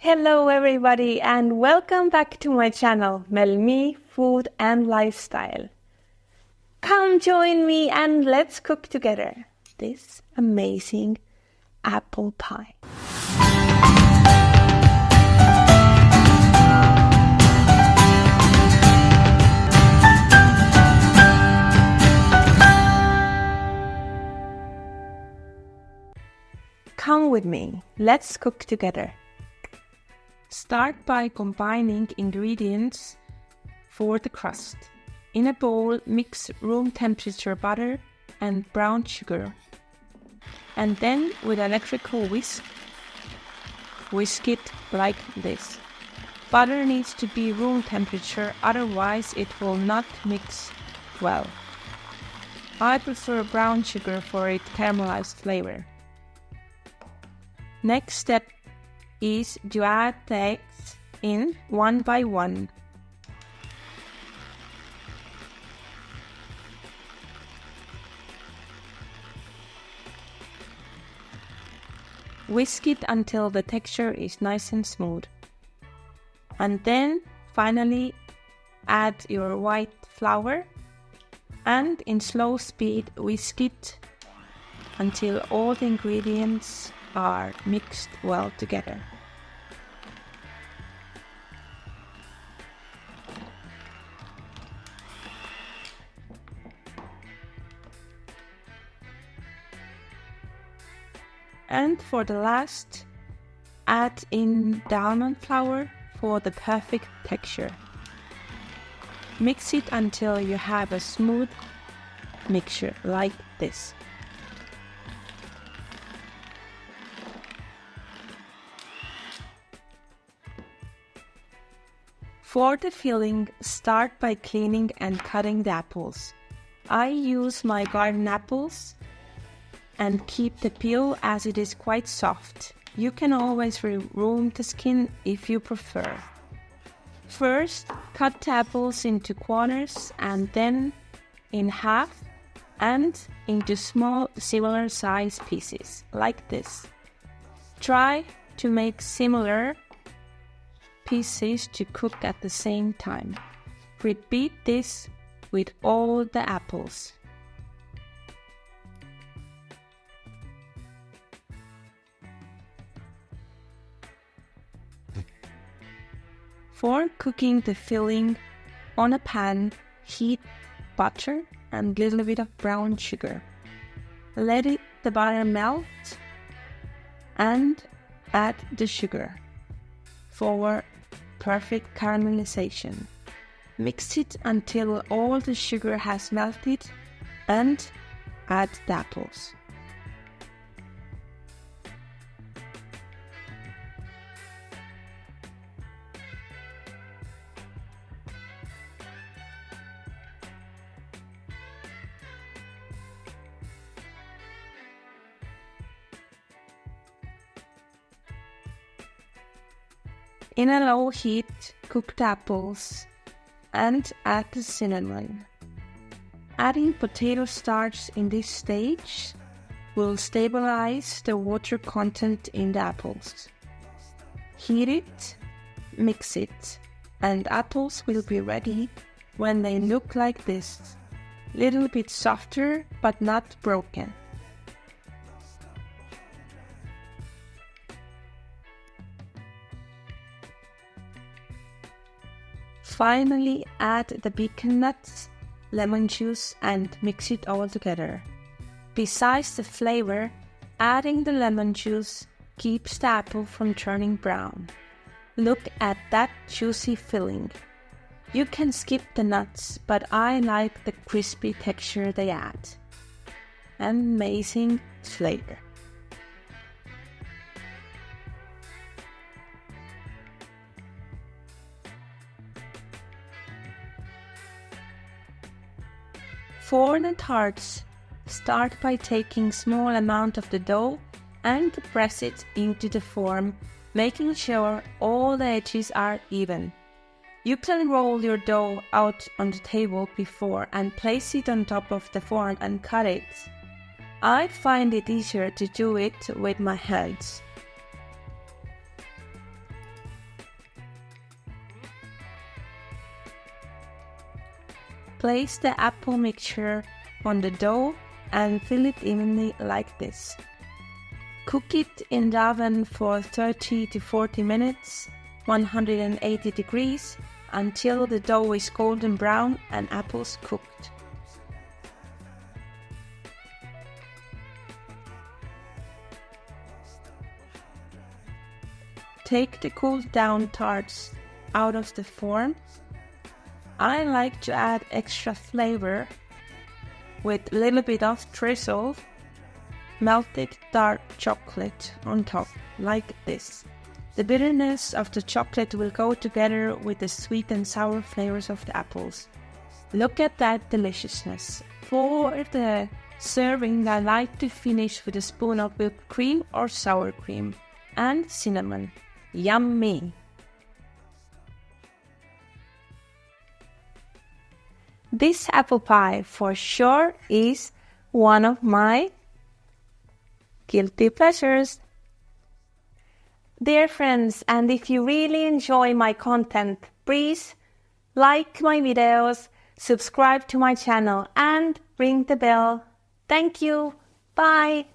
Hello everybody and welcome back to my channel, Melmi Food and Lifestyle. Come join me and let's cook together this amazing apple pie. Come with me, let's cook together. Start by combining ingredients for the crust. In a bowl, mix room temperature butter and brown sugar. And then with an electrical whisk it like this. Butter needs to be room temperature, otherwise it will not mix well. I prefer brown sugar for its caramelized flavor. Next step is to add the eggs in one by one. Whisk it until the texture is nice and smooth. And then finally add your white flour and in slow speed whisk it until all the ingredients are mixed well together. And for the last, add in the almond flour for the perfect texture. Mix it until you have a smooth mixture like this. For the filling, start by cleaning and cutting the apples. I use my garden apples and keep the peel as it is quite soft. You can always remove the skin if you prefer. First, cut the apples into quarters and then in half and into small similar size pieces, like this. Try to make similar pieces to cook at the same time. Repeat this with all the apples. For cooking the filling, on a pan, heat butter and a little bit of brown sugar. Let the butter melt and add the sugar for perfect caramelization. Mix it until all the sugar has melted and add the apples. In a low heat, cook the apples and add the cinnamon. Adding potato starch in this stage will stabilize the water content in the apples. Heat it, mix it, and apples will be ready when they look like this. Little bit softer but not broken. Finally, add the pecan nuts, lemon juice and mix it all together. Besides the flavor, adding the lemon juice keeps the apple from turning brown. Look at that juicy filling. You can skip the nuts, but I like the crispy texture they add. Amazing flavor. For the tarts, start by taking small amount of the dough and press it into the form, making sure all the edges are even. You can roll your dough out on the table before and place it on top of the form and cut it. I find it easier to do it with my hands. Place the apple mixture on the dough and fill it evenly like this. Cook it in the oven for 30 to 40 minutes, 180 degrees, until the dough is golden brown and apples cooked. Take the cooled down tarts out of the form. I like to add extra flavor with a little bit of drizzle, melted dark chocolate on top, like this. The bitterness of the chocolate will go together with the sweet and sour flavors of the apples. Look at that deliciousness. For the serving, I like to finish with a spoon of whipped cream or sour cream and cinnamon. Yummy! This apple pie for sure is one of my guilty pleasures. Dear friends, and if you really enjoy my content, please like my videos, subscribe to my channel and ring the bell. Thank you. Bye.